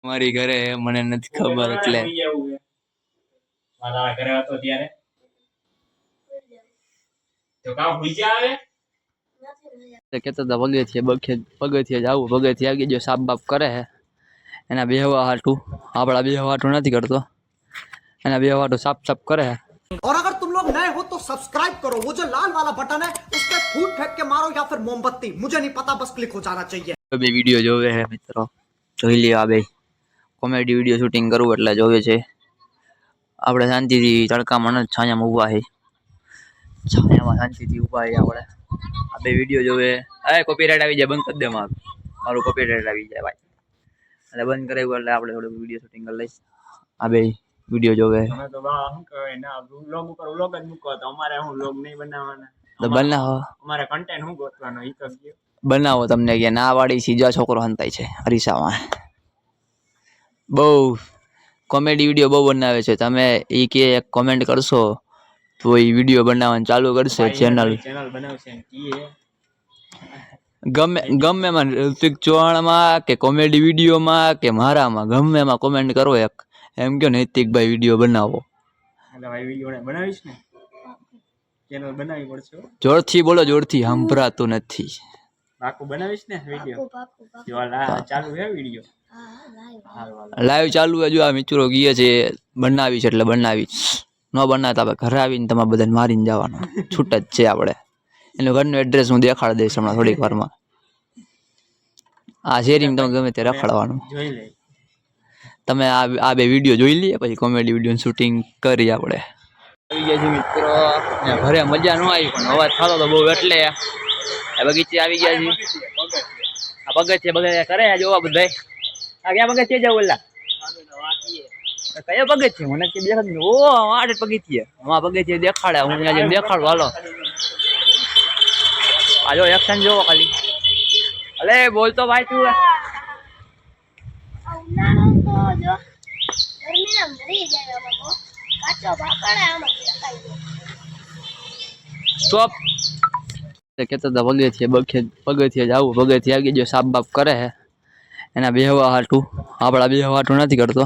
મારી ઘરે મને નથી ખબર એટલે મારા ઘરે હતો ત્યારે તો કામ ભૂજા આવે કેતો તો પગથિયે જાવું પગથિયે આગી જો સાપ બાપ કરે હે એના બેહવા હાટું આપડા બેહવા હાટું નથી કરતો એના બેહવા હાટું સાપ સાપ કરે હે। और अगर तुम लोग नए हो तो सब्सक्राइब करो, वो जो लाल वाला बटन है उस पर फूट फेंक के मारो या फिर मोमबत्ती, मुझे नहीं पता, बस क्लिक हो जाना चाहिए। બે વિડિયો જોવે હે મિત્રો, જોઈ લ્યો। આ બે કોમેડી વિડિયો શૂટિંગ કરવું એટલે જોવે છે। આપણે શાંતિથી તડકામાં ન છાયામાં ઊભા હે, છાયામાં શાંતિથી ઊભા હે આપણે। આ બે વિડિયો જોવે। એ કોપીરાઈટ આવી જાય, બંધ કરી દે મારું કોપીરાઈટ આવી જાય ભાઈ, એટલે બંધ કરાવ્યું એટલે આપણે થોડું વિડિયો શૂટિંગ કરી લઈશ। આ બે વિડિયો જોવે અમે તો બા શું કહેવાય ના વ્લોગ ઉપર વ્લોગ જ મૂકો તો અમારે હું વ્લોગ નહીં બનાવવાના તો બનાવો, અમારે કન્ટેન્ટ હું ગોતવાનો ઈ તો ગયો બનાવો। તમને કે ના વાળી સીધા છોકરો હંતાય છે અરીસામાં, બહુ કોમેડી વિડિયો બહુ બનાવે છે। તમે ઈ કે એક કોમેન્ટ કરશો તો એ વિડિયો બનાવવાનું ચાલુ કરશે ચેનલ બનાવશે ઈ ગમે ગમે માં, ઋતિક ચૌહાણમાં કે કોમેડી વિડીયોમાં કે મારામાં ગમે એમાં કોમેન્ટ કરો એક, એમ કે નૈતિકભાઈ વિડીયો બનાવો। એટલે ભાઈ વિડીયો બનાવીશ ને, ચેનલ બનાવવી પડશે। જોરથી બોલો, જોરથી સંભળાતું નથી। પાકું બનાવીશ ને વિડીયો, ચાલુ છે વિડીયો લાઈવ ચાલુ હે। જો આ મિત્રો ગીએ છે બનાવીશ એટલે બનાવીશ, ન બનાવતા આપણે ઘરે આવીને તમારે બધાને મારીને જવાનો છૂટ જ છે આપણે। એનું ઘરનું એડ્રેસ હું દેખાડી દઈશ હમણાં થોડીક વારમાં। આ શેરીમાં તમે ગમે તે રખડવાનું। જોઈ લે તમે આ બે વિડીયો જોઈ લઈએ પછી કોમેડી વિડીયોનું શૂટિંગ કરી આપણે। આવી ગયા છે મિત્રો, ઘરે મજા ન આવી પણ અવાજ થતો તો બહુ એટલે બગીચે આવી ગયા છે। આ પગથિયે કરે જોવા બધા। આ ક્યાં પગથિયે જાવ ઓલા કયો પગથિયે મને કે દેખાડ, ઓ આડે પગથિયે, હા પગથિયે દેખાડે, હું ત્યાં જઈને દેખાડું હાલો। આ જો એક્શન જોવો ખાલી, અલે બોલ તો ભાઈ તું। સ્ટોપ કેતો તો પગથિયે જાવું પગથિયે આગી જો સાપ બાપ કરે હે એના બેહવા હાટું આપડા બેહવા હાટું નથી કરતો,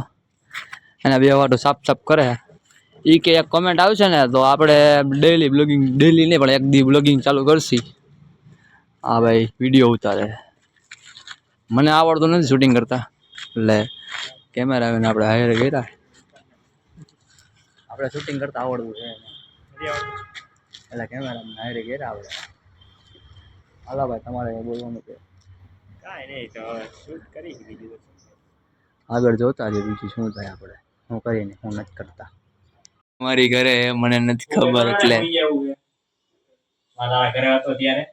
એના બેહવા હાટું સાપ સાપ કરે હે। ઈ કે એક કોમેન્ટ આવશે ને તો આપણે ડેઈલી બ્લોગિંગ, ડેઈલી નહીં પણ એક દી બ્લોગિંગ ચાલુ કરશી। હા ભાઈ વિડીયો ઉતારે, મને આવડતું નથી શૂટિંગ કરતા એટલે કેમેરા આવીને આપણે હાયર કર્યા, આપણે શૂટિંગ કરતા આવડવું છે એટલે કેમેરા હાયર કર્યા આપણે। હાલો ભાઈ તમારે બોલવાનું છે કાંઈ નહીં તો શૂટ કરી બીજું આગળ જોતા રહે, બીજું શું થાય આપણે હું કરીને હું નથી કરતા। મારી ઘરે મને નથી ખબર એટલે મારા ઘરે હતો ત્યારે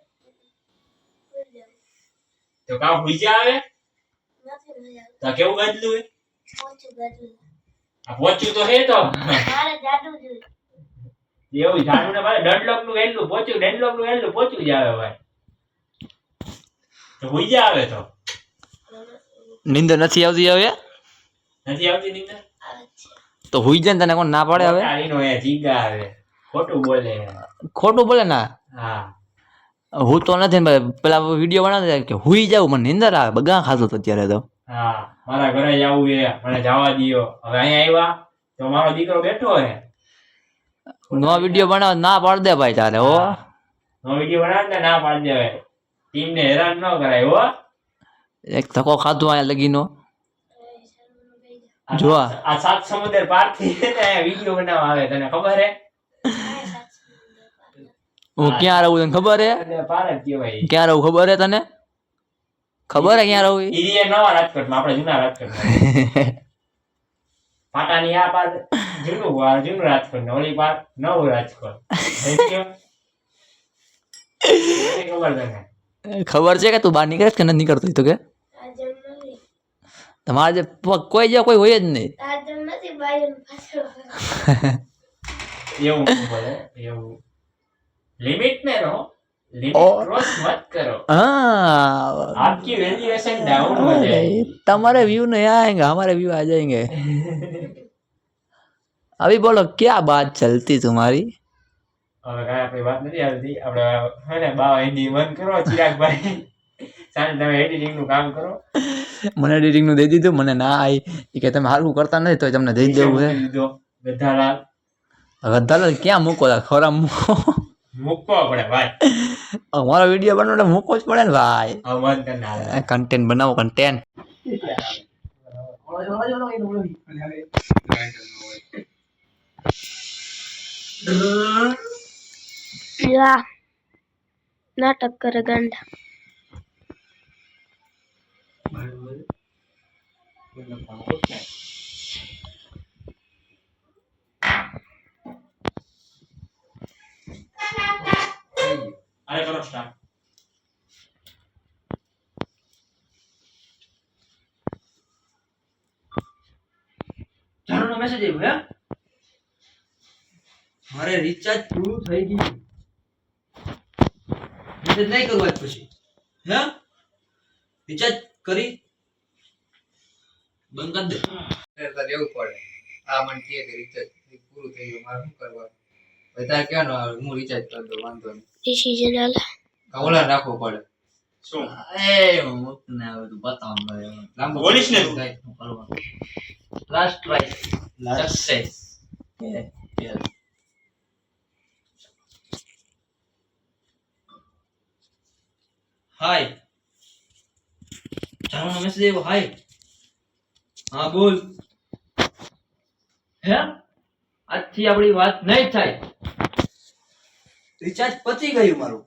તો કામ ભૂજા આવે તો કેવું ગાજલું હે આ પોચું તો હે તો મારે જાડુ જોઈએ એવું જાડુ ને ભાઈ ડડલોક નું એટલું પોચું, ડેડલોક નું એટલું પોચું જ આવે ભાઈ તો ભૂજા આવે તો નીંદર નથી આવતી હવે, નથી આવતી નીંદર તો હુઈ જાય તને કોણ ના પાડે હવે? એનો એ જીગા આવે, ખોટું બોલે ના, હા હું તો નથી ભાઈ, પેલા વિડીયો બનાવતા કે હુઈ જાવ મને નીંદર આવે, બગા ખાતો તો અત્યારે તો। હા મારા ઘરે જવું છે, મને જવા દિયો। હવે અહીંયા આવ્યા તો મારો દીકરો બેઠો હે, નો વિડીયો બનાવ ના પાડ દે ભાઈ તારે હો, નો વિડીયો બનાવ ને ના પાડ દે ભાઈ, ટીમ ને હેરાન ન કરાય હો। એક ધક્કો ખાધું આયા લગીનો જો આ સાત સમુદ્ર પાર થી ને વિડીયો બનાવવા આવે, તને ખબર હે? હું ક્યાં રહું તને ખબર હે? પાર જ કહેવાય। ક્યાં રહું ખબર હે તને? ખબર હે ક્યાં રહું? ઈ નવા રાજકોટમાં, આપણે જૂના રાજકોટમાં પાટાની આ પાર જૂનું રાજકોટ ને ઓલી પાર નવું રાજકોટ ખબર તને? ખબર છે કે તું બહાર નીકળે કે નથી નીકળતો તો કે તમારે જે કોઈ જે કોઈ હોય જ નહીં એવું બોલે, એવું लिमिट में रहो, लिमिट क्रॉस मत करो। आपकी वैल्यूएशन डाउन हो जाएगी। तुम्हारे व्यू नहीं आएंगे, हमारे व्यू आ जाएंगे। अभी बोलो क्या बात चलती तुम्हारी? હવે કાંઈ આપણી વાત નથી આવતી, આપણે હે ને બા હિન્દી બંધ કરો ચિરાગ ભાઈ, સાને તમે એડિટિંગ નું કામ કરો. મને એડિટિંગ નું દઈ દીધું, મને ના આવી કે તમે હારું કરતા નથી તો તમને દઈ દેવું છે. દીધો ગધાલાલ ગધાલાલ ક્યાં મૂકો ખોરા મૂકો, મૂકવો પડે ભાઈ. અમારો વિડીયો બનાવતો મૂકવો જ પડે ને ભાઈ. અવન કરના કન્ટેન્ટ બનાવો, કન્ટેન્ટ. नाटक करे गांडा. અરે કરો સ્ટાર્ટ. જાણુનો મેસેજ આવ્યો હે, મારે રિચાર્જ પૂરું થઈ ગયું. મેસેજ નહીં કરું આજ પછી હે, રિચાર્જ કરી બંધ કરી દે. તારે એવું પડે આ મને કહે કે રિચાર્જ પૂરું થઈ ગયું, મારે શું કરવાનું? તારે કહેવાનું હું રિચાર્જ કરી દઉં, વાંધો નહીં. डिसीजन आला. ઓલા રાખવો પડે. શું એ મુક્ત ને આવે તો બતાવ મને લાંબો બોલીશ ને તું. કઈ શું કરવાનું. Last try success. યસ. હાય, જાણવાનો મેસેજ આવ્યો. હાય, હા બોલ. હે, આજથી આપણી વાત નહીં થાય. રિચાર્જ પતી ગયું મારું,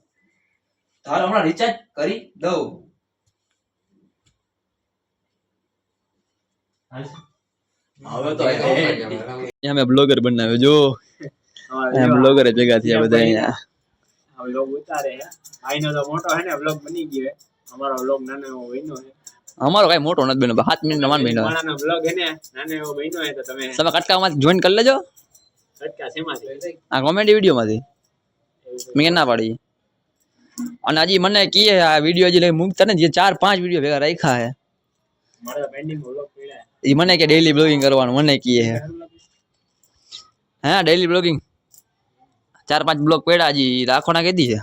તારે હમણાં રિચાર્જ કરી દઉં. હવે તો અહીંયા મેં બ્લોગર બનાવ્યો જો, અહીંયા બ્લોગર ભેગા થયા બધા અહીંયા. આ વ્લોગ ઉતારે હે. આઈનો તો મોટો હે ને વ્લોગ બની ગયો હે. અમારો વ્લોગ નાનો એવો બન્યો હે. અમારો કઈ મોટો નથી બન્યો, 7 મિનિટ નો માન બન્યો. મારાનો વ્લોગ હે ને નાનો એવો બન્યો હે તો તમે તમે કટકામાં જોઈન કરી લેજો. કટકા શેમાંથી? આ કોમેડી વિડીયો માંથી મેં ના પાડી. અને હજી મને કીએ આ વિડીયો હજી લઈ મૂકતા ને, જે 4-5 વિડીયો ભેગા રાખ્યા હે. મારા પેન્ડિંગ વ્લોગ પડ્યા એ મને કે ડેઈલી બ્લોગિંગ કરવાનું મને કીએ હે. હા ડેઈલી બ્લોગિંગ 4-5 બ્લોગ પડ્યા હજી રાખવાના કેદી છે.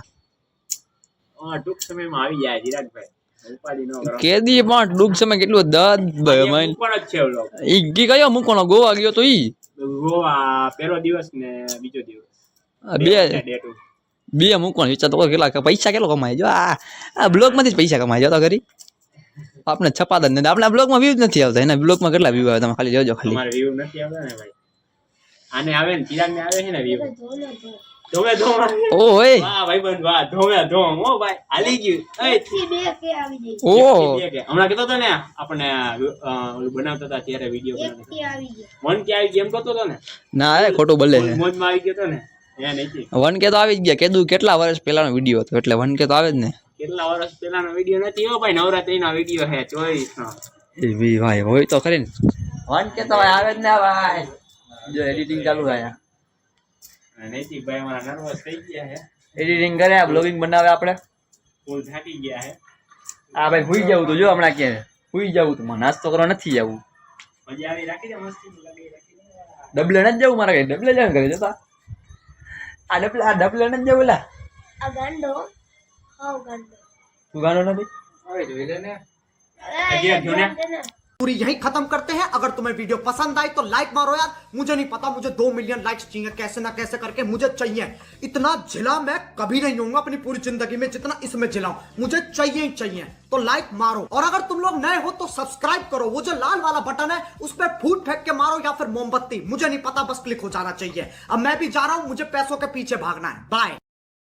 હા ટૂંક સમયમાં આવી જાય ચિરાગભાઈ. ઉપાડી ન કરો. કેદી પણ ટૂંક સમય કેટલું દદ પણ જ છે વ્લોગ. ઈ કયો મૂકવાનો ગોવા ગયો તો ઈ ગોવા પહેલો દિવસ ને બીજો દિવસ બે ડેટ બે મૂકવાનો વિચાર તો કેટલા પૈસા કેટલો કમાય જો. આ બ્લોગ માંથી જ પૈસા કમાય જો તો કરી. આપણે છપાત જ નથી, આપણે બ્લોગ માં વ્યૂ જ નથી આવતા. એના બ્લોગ માં કેટલા વ્યૂ આવે તમે ખાલી જોજો. ખાલી તમારે વ્યૂ નથી આવતા ને ભાઈ. આને આવે ને ચિરાગ ને આવે છે ને વ્યૂ. ધોમે ધોમ. ઓય વાહ ભાઈબંધ વાહ, ધોમે ધોમ. ઓ ભાઈ હાલી ગયું. એ થી બે કે આવી ગઈ. ઓ હમણાં કહેતો હતો ને આપણે ઓલું બનાવતા હતા ત્યારે વિડીયો એક બનાવતા થી આવી ગઈ. મન કે આવી ગેમ કરતો હતો ને ના એ ખોટું બોલે છે. મોજમાં આવી ગયો હતો ને એ નહીં. 1K તો આવી જ ગયા. કીધું કેટલા વર્ષ પહેલાનો વિડીયો હતો એટલે 1K તો આવે જ ને. કેટલા વર્ષ પહેલાનો વિડીયો નથી હો ભાઈ, નવરાત્રીનો વિડીયો છે 24 નો. એ ભી ભાઈ હોય તો ખરી ને. 1K તો ભાઈ આવે જ ને ભાઈ. જો એડિટિંગ ચાલુ થાય. નૈતિક ભાઈ અમારા નર્વસ થઈ ગયા છે. એડિટિંગ કરે, બ્લોગિંગ બનાવે આપણે. ફૂલ થાકી ગયા છે. આ ભાઈ હુઈ જવું તો જો હમણાં કે હુઈ જવું તો નાસ્તો કરવા નથી જવું. મજા આવી રાખી દે મસ્તી લગાવી રાખી દે. ડબલે નથી જવું મારે, કઈ ડબલે જવાનું કરે જતા. આ ડબલે નથી જવું. લા આ ગાંડો હાવ ગાંડો. તું ગાનો નથી. હવે જોઈ લે ને. અરે ધ્યાન દે ને. पूरी यही खत्म करते हैं. अगर तुम्हें वीडियो पसंद आई तो लाइक मारो यार. मुझे नहीं पता, मुझे 2 मिलियन लाइक्स चाहिए कैसे ना कैसे करके. मुझे चाहिए. इतना जिला मैं कभी नहीं होऊंगा अपनी पूरी जिंदगी में जितना इसमें जिला हूं. मुझे चाहिए ही चाहिए. तो लाइक मारो. और अगर तुम लोग नए हो तो सब्सक्राइब करो. वो जो लाल वाला बटन है उस पर फूट फेंक के मारो या फिर मोमबत्ती, मुझे नहीं पता, बस क्लिक हो जाना चाहिए. अब मैं भी जा रहा हूं, मुझे पैसों के पीछे भागना है. बाय.